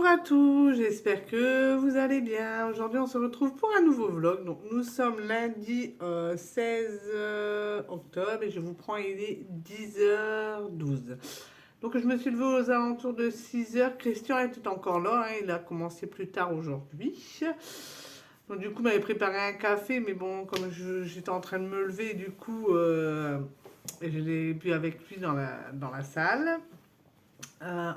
à tous, j'espère que vous allez bien. Aujourd'hui, on se retrouve pour un nouveau vlog. Donc, nous sommes lundi 16 octobre et je vous prends, il est 10h12. Donc, je me suis levée aux alentours de 6h. Christian était encore là, hein, il a commencé plus tard aujourd'hui. Donc, du coup, il m'avait préparé un café, mais bon, comme j'étais en train de me lever, du coup, je l'ai bu avec lui dans la salle.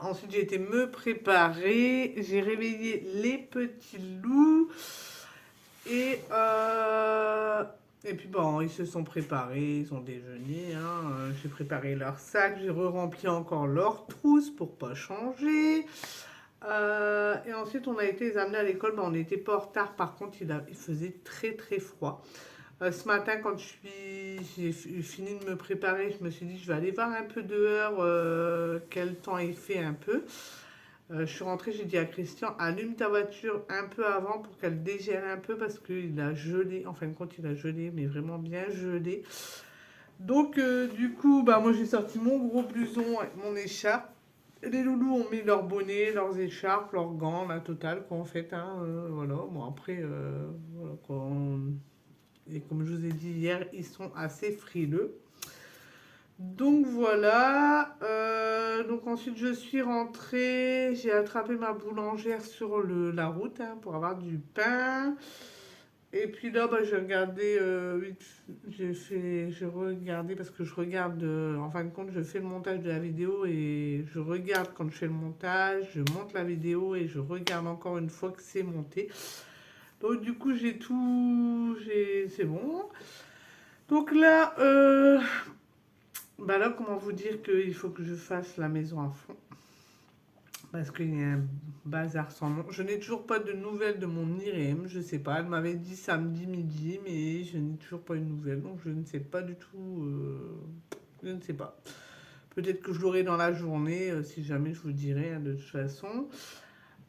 Ensuite, j'ai été me préparer. J'ai réveillé les petits loups. Et, et puis, bon, ils se sont préparés. Ils ont déjeuné. Hein. J'ai préparé leur sac. J'ai rempli encore leur trousse pour pas changer. Et ensuite, on a été les amener à l'école. Ben, on n'était pas en retard. Par contre, il faisait très, très froid. Ce matin, quand j'ai fini de me préparer, je me suis dit, je vais aller voir un peu dehors quel temps il fait un peu. Je suis rentrée, j'ai dit à Christian, allume ta voiture un peu avant pour qu'elle dégèle un peu parce qu'il a gelé. En fin de compte, il a gelé, mais vraiment bien gelé. Donc, du coup, bah, moi, j'ai sorti mon gros blouson avec mon écharpe. Les loulous ont mis leur bonnet, leurs écharpes, leurs gants, la totale, quoi, en fait. Hein, voilà. Bon, après, voilà, quoi, et comme je vous ai dit hier, ils sont assez frileux. Donc voilà. Donc ensuite, je suis rentrée. J'ai attrapé ma boulangère sur la route hein, pour avoir du pain. Et puis là, bah, j'ai regardé. J'ai regardé parce que je regarde. En fin de compte, je fais le montage de la vidéo et je regarde quand je fais le montage. Je monte la vidéo et je regarde encore une fois que c'est monté. Donc du coup j'ai tout, c'est bon. Donc là, bah là comment vous dire qu'il faut que je fasse la maison à fond. Parce qu'il y a un bazar sans nom. Je n'ai toujours pas de nouvelles de mon IRM, je sais pas. Elle m'avait dit samedi midi, mais je n'ai toujours pas eu de nouvelles. Donc je ne sais pas du tout, je ne sais pas. Peut-être que je l'aurai dans la journée, si jamais je vous dirai hein, de toute façon.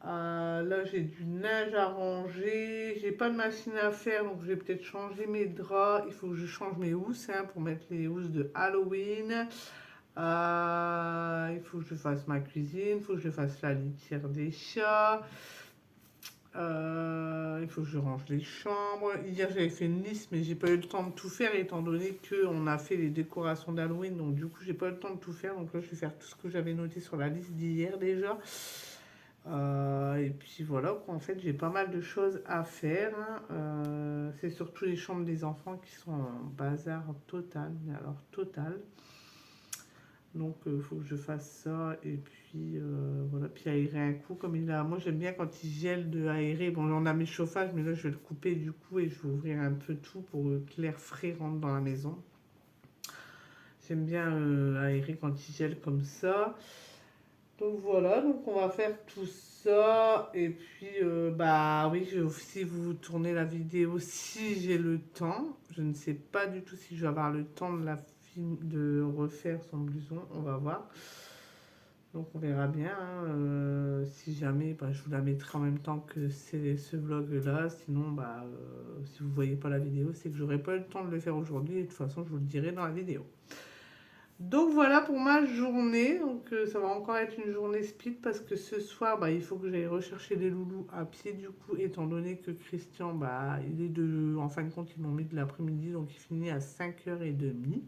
Là, j'ai du linge à ranger. J'ai pas de machine à faire, donc je vais peut-être changer mes draps. Il faut que je change mes housses hein, pour mettre les housses de Halloween. Il faut que je fasse ma cuisine. Il faut que je fasse la litière des chats. Il faut que je range les chambres. Hier, j'avais fait une liste, mais j'ai pas eu le temps de tout faire étant donné qu'on a fait les décorations d'Halloween. Donc, du coup, j'ai pas eu le temps de tout faire. Donc, là, je vais faire tout ce que j'avais noté sur la liste d'hier déjà. Et puis voilà, quoi. En fait, j'ai pas mal de choses à faire. Hein. C'est surtout les chambres des enfants qui sont en bazar total, mais alors total. Donc, il faut que je fasse ça. Et puis, voilà. Puis aérer un coup, comme il a. Moi, j'aime bien quand il gèle de aérer. Bon, on a mes chauffages, mais là, je vais le couper du coup et je vais ouvrir un peu tout pour que l'air frais rentre dans la maison. J'aime bien aérer quand il gèle comme ça. Donc voilà, donc on va faire tout ça. Et puis, bah oui, si vous tournez la vidéo, si j'ai le temps. Je ne sais pas du tout si je vais avoir le temps de refaire son blouson. On va voir. Donc on verra bien. Hein. Si jamais, bah, je vous la mettrai en même temps que ce vlog-là. Sinon, bah, si vous ne voyez pas la vidéo, c'est que j'aurai pas le temps de le faire aujourd'hui. Et de toute façon, je vous le dirai dans la vidéo. Donc voilà pour ma journée, donc ça va encore être une journée speed parce que ce soir bah, il faut que j'aille rechercher les loulous à pied du coup étant donné que Christian bah, il est en fin de compte ils m'ont mis de l'après-midi donc il finit à 5h30.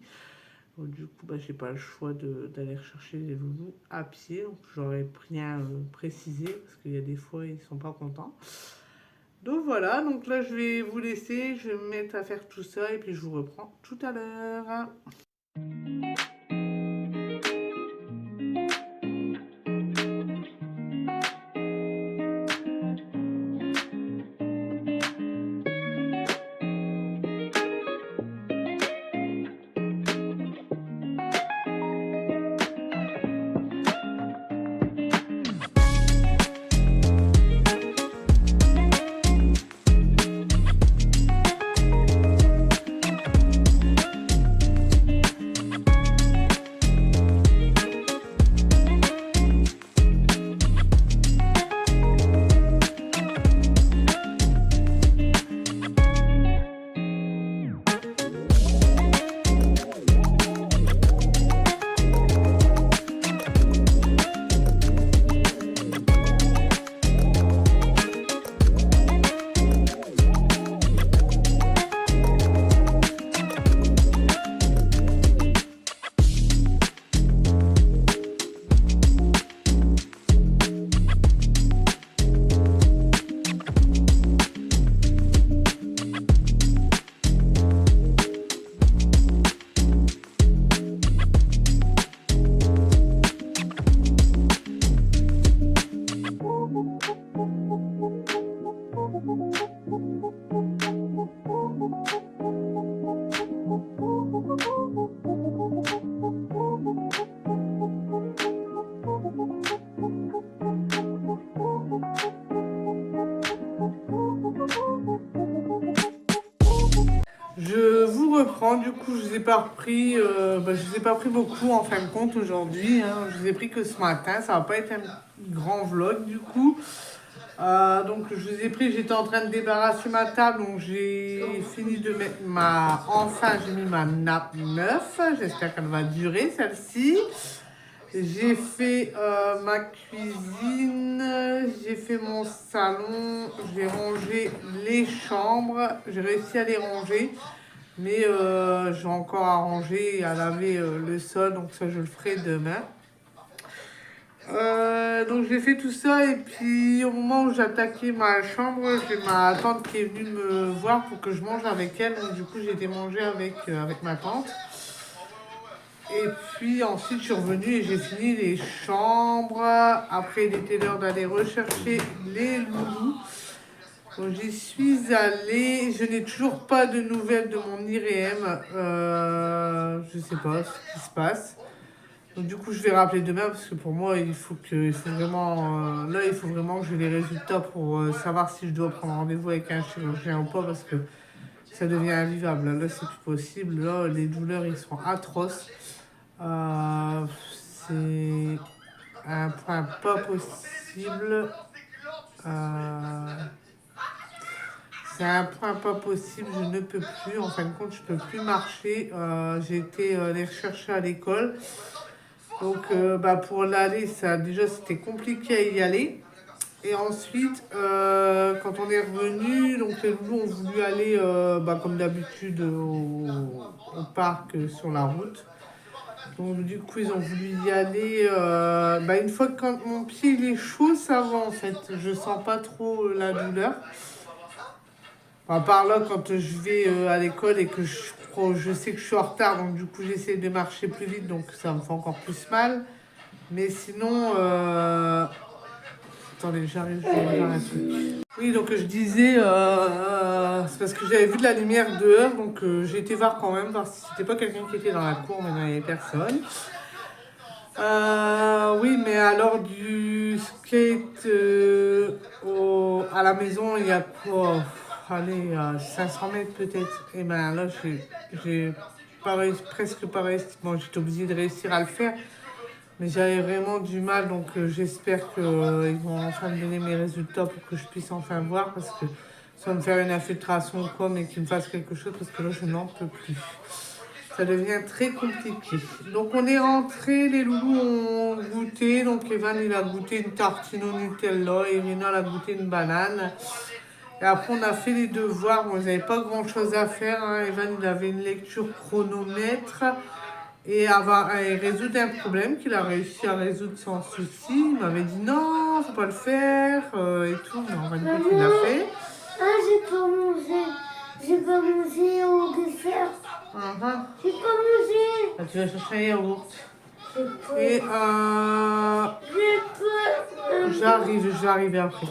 Donc du coup bah, j'ai pas le choix d'aller rechercher les loulous à pied donc j'aurais bien précisé parce qu'il y a des fois ils sont pas contents. Donc voilà, donc là je vais vous laisser, je vais me mettre à faire tout ça et puis je vous reprends tout à l'heure. prends. Du coup, je ne les ai pas repris. Je les ai pas pris beaucoup en fin de compte aujourd'hui. Hein. Je les ai pris que ce matin. Ça va pas être un grand vlog du coup. Donc je les ai pris. J'étais en train de débarrasser ma table. Donc j'ai fini de mettre ma... Enfin, j'ai mis ma nappe neuve. J'espère qu'elle va durer celle-ci. J'ai fait ma cuisine, j'ai fait mon salon, j'ai rangé les chambres, j'ai réussi à les ranger, mais j'ai encore à ranger et à laver le sol, donc ça je le ferai demain. Donc j'ai fait tout ça et puis au moment où j'attaquais ma chambre, j'ai ma tante qui est venue me voir pour que je mange avec elle, donc du coup j'ai été manger avec ma tante. Et puis ensuite, je suis revenue et j'ai fini les chambres. Après, il était l'heure d'aller rechercher les loulous. Donc, j'y suis allée. Je n'ai toujours pas de nouvelles de mon IRM. Je ne sais pas ce qui se passe. Donc, du coup, je vais rappeler demain parce que pour moi, il faut vraiment, là, il faut vraiment que j'ai les résultats pour savoir si je dois prendre rendez-vous avec un chirurgien ou pas parce que ça devient invivable. Là, c'est plus possible. Là, les douleurs, ils sont atroces. C'est un point pas possible. C'est un point pas possible, je ne peux plus. En fin de compte, je peux plus marcher. J'ai été les rechercher à l'école. Donc, pour l'aller, ça déjà c'était compliqué à y aller. Et ensuite, quand on est revenu, donc les loulous ont voulu aller, comme d'habitude, au parc sur la route. Donc du coup, ils ont voulu y aller. Une fois que quand mon pied il est chaud, ça va en fait. Je sens pas trop la douleur. Par là, quand je vais à l'école et que je sais que je suis en retard, donc du coup, j'essaie de marcher plus vite, donc ça me fait encore plus mal. Mais sinon, attendez, j'arrive, je vais voir un truc. Oui, donc je disais, c'est parce que j'avais vu de la lumière dehors, donc j'ai été voir quand même, voir si c'était pas quelqu'un qui était dans la cour, mais il n'y avait personne. Oui, mais alors du skate à la maison, il y a quoi? Allez, 500 mètres peut-être. Et ben là, j'ai presque pas réussi. Bon, j'étais obligée de réussir à le faire, mais j'avais vraiment du mal, donc j'espère qu'ils vont enfin me donner mes résultats pour que je puisse enfin voir, parce que soit me faire une infiltration ou quoi, mais qu'ils me fassent quelque chose, parce que là, je n'en peux plus. Ça devient très compliqué. Donc on est rentré, les loulous ont goûté. Donc Evan il a goûté une tartine au Nutella, Irina elle a goûté une banane. Et après on a fait les devoirs. Bon, ils n'avaient pas grand chose à faire. Hein. Evan il avait une lecture chronomètre et résoudre un problème qu'il a réussi à résoudre sans souci. Il m'avait dit non, faut pas le faire et tout. Mais en fin de compte il l'a fait. Ah, j'ai pas mangé. J'ai pas mangé au dessert. J'ai pas mangé. Tu vas chercher un yaourt. Et j'arrive après.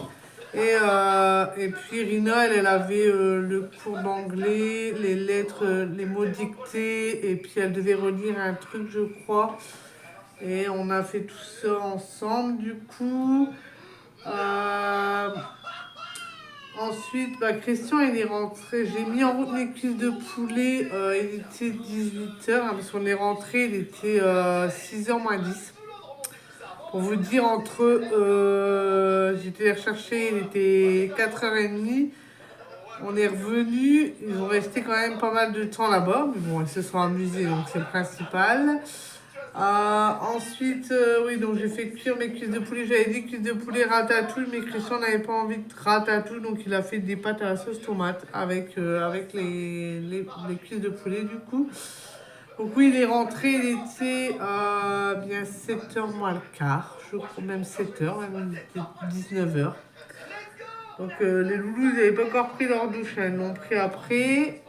Et puis Rina, elle avait le cours d'anglais, les lettres, les mots dictés, et puis elle devait relire un truc, je crois. Et on a fait tout ça ensemble, du coup. Ensuite, Christian, il est rentré. J'ai mis en route mes cuisses de poulet. Il était 18h, hein, parce qu'on est rentré, il était 6h moins 10. Pour vous dire, j'étais les rechercher, il était 4h30. On est revenu, ils ont resté quand même pas mal de temps là-bas. Mais bon, ils se sont amusés, donc c'est le principal. Ensuite, oui, donc j'ai fait cuire mes cuisses de poulet. J'avais dit cuisses de poulet ratatouille, mais Christian n'avait pas envie de ratatouille, donc il a fait des pâtes à la sauce tomate avec les cuisses de poulet du coup. Donc oui, il est rentré, il était bien 7h moins le quart, je crois même 7h, même 19h. Donc les loulous, ils n'avaient pas encore pris leur douche, hein, ils l'ont pris après.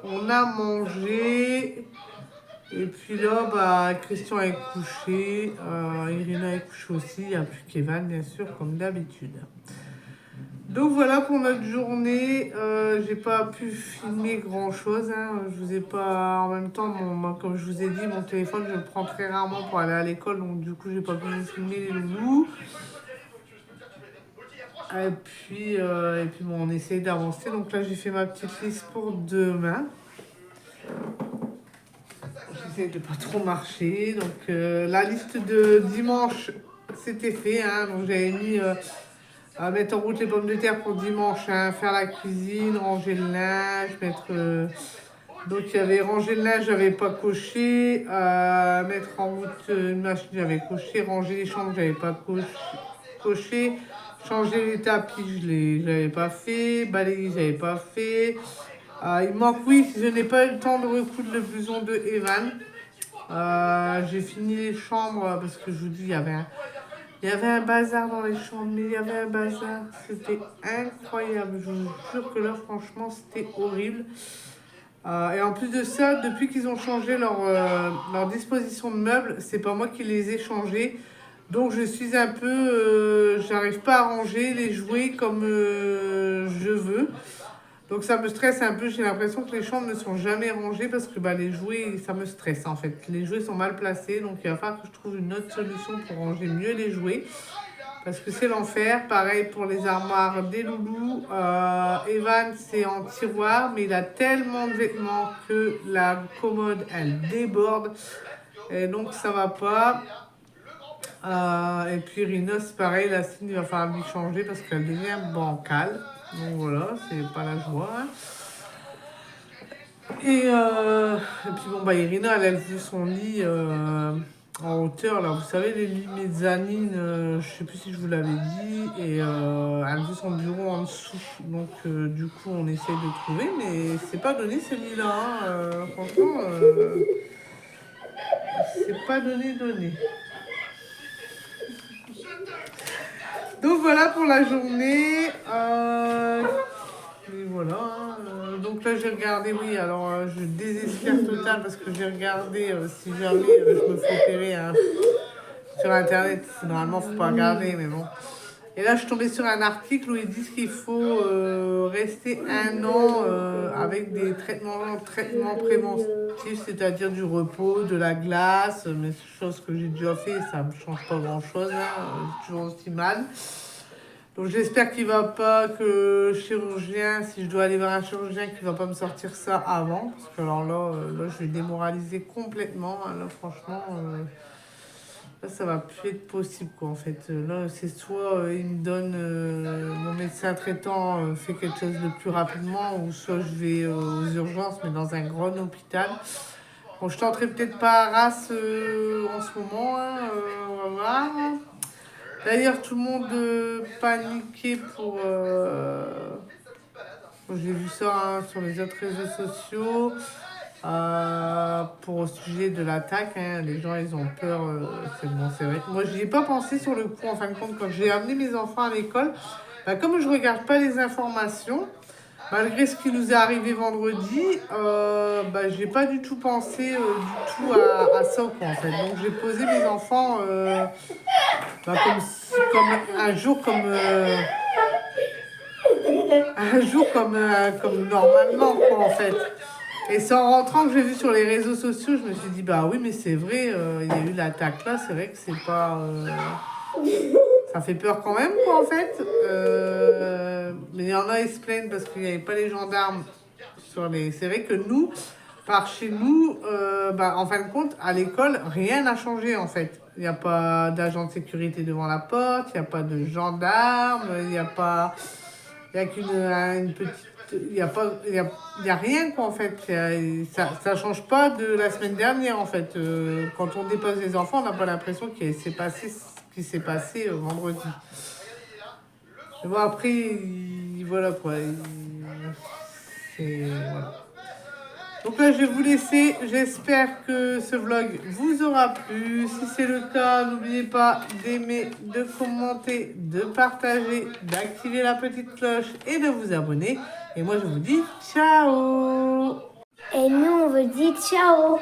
On a mangé. Et puis là, Christian est couché, Irina est couchée aussi, il n'y a plus qu'Evan, bien sûr, comme d'habitude. Donc voilà pour notre journée. J'ai pas pu filmer grand chose. Hein. Je vous ai pas. En même temps, comme je vous ai dit, mon téléphone, je le prends très rarement pour aller à l'école. Donc du coup, j'ai pas pu filmer les loulous. Et puis, on essaye d'avancer. Donc là, j'ai fait ma petite liste pour demain. J'essaie de pas trop marcher. Donc la liste de dimanche, c'était fait. Hein, donc j'avais mis à mettre en route les pommes de terre pour dimanche, hein, faire la cuisine, ranger le linge, mettre... donc il y avait ranger le linge, j'avais pas coché, mettre en route une machine, j'avais coché, ranger les chambres, j'avais pas coché, changer les tapis, j'avais pas fait, balayer, j'avais pas fait. Il manque, oui, je n'ai pas eu le temps de recoudre le blouson de Evan. J'ai fini les chambres parce que je vous dis, il y avait un bazar dans les chambres, mais il y avait un bazar, c'était incroyable. Je vous jure que là, franchement, c'était horrible. Et en plus de ça, depuis qu'ils ont changé leur disposition de meubles, c'est pas moi qui les ai changés. Donc je suis un peu... j'arrive pas à ranger les jouets comme je veux. Donc ça me stresse un peu, j'ai l'impression que les chambres ne sont jamais rangées parce que les jouets, ça me stresse en fait. Les jouets sont mal placés, donc il va falloir que je trouve une autre solution pour ranger mieux les jouets. Parce que c'est l'enfer. Pareil pour les armoires des loulous. Evan, c'est en tiroir, mais il a tellement de vêtements que la commode, elle déborde. Et donc ça va pas. Et puis Rhinos, pareil, la signe, il va falloir lui changer parce qu'elle devient bancale. Donc voilà, c'est pas la joie. Hein. Et puis bon, Irina, elle a vu son lit en hauteur, là, vous savez, les lits mezzanines, je sais plus si je vous l'avais dit, et elle a vu son bureau en dessous. Donc du coup, on essaye de trouver, mais c'est pas donné ce lit-là. Hein. Franchement, c'est pas donné. Donc voilà pour la journée. Et voilà. Donc là j'ai regardé, oui, alors je désespère total parce que j'ai regardé si jamais je me fais opérer hein, sur internet. Normalement faut pas regarder, mais bon. Et là je suis tombée sur un article où ils disent qu'il faut rester 1 an avec des traitements préventifs, c'est-à-dire du repos, de la glace, mais c'est chose que j'ai déjà fait, ça ne me change pas grand-chose, hein, toujours aussi mal. Donc j'espère qu'il va pas, que le chirurgien, si je dois aller voir un chirurgien, qu'il va pas me sortir ça avant. Parce que alors là je vais démoraliser complètement. Hein, là franchement, là ça va plus être possible quoi en fait. Là c'est soit il me donne, mon médecin traitant fait quelque chose de plus rapidement, ou soit je vais aux urgences, mais dans un grand hôpital. Bon, je tenterai peut-être pas Arras en ce moment, hein, on va voir. D'ailleurs, tout le monde paniquait pour... j'ai vu ça hein, sur les autres réseaux sociaux. Pour au sujet de l'attaque, hein, les gens ils ont peur, c'est bon, c'est vrai. Moi j'y ai pas pensé sur le coup, en fin de compte, quand j'ai amené mes enfants à l'école, comme je regarde pas les informations, malgré ce qui nous est arrivé vendredi, j'ai pas du tout pensé à ça quoi, en fait. Donc j'ai posé mes enfants comme un jour comme normalement quoi en fait. Et c'est en rentrant que j'ai vu sur les réseaux sociaux, je me suis dit oui mais c'est vrai, il y a eu l'attaque là, c'est vrai que c'est pas... ça fait peur quand même quoi en fait. Mais il y en a ils se plaignent parce qu'il n'y avait pas les gendarmes sur les... C'est vrai que nous, par chez nous, en fin de compte, à l'école, rien n'a changé en fait. Il n'y a pas d'agent de sécurité devant la porte, il n'y a pas de gendarme, il n'y a pas... Il n'y a qu'une petite... Il n'y a rien quoi en fait. Ça change pas de la semaine dernière en fait. Quand on dépose les enfants, on n'a pas l'impression qu'il s'est passé ce qui s'est passé vendredi. Mais bon après, voilà quoi. Voilà. Donc là je vais vous laisser. J'espère que ce vlog vous aura plu. Si c'est le cas, n'oubliez pas d'aimer, de commenter, de partager, d'activer la petite cloche et de vous abonner. Et moi je vous dis ciao. Et nous on vous dit ciao.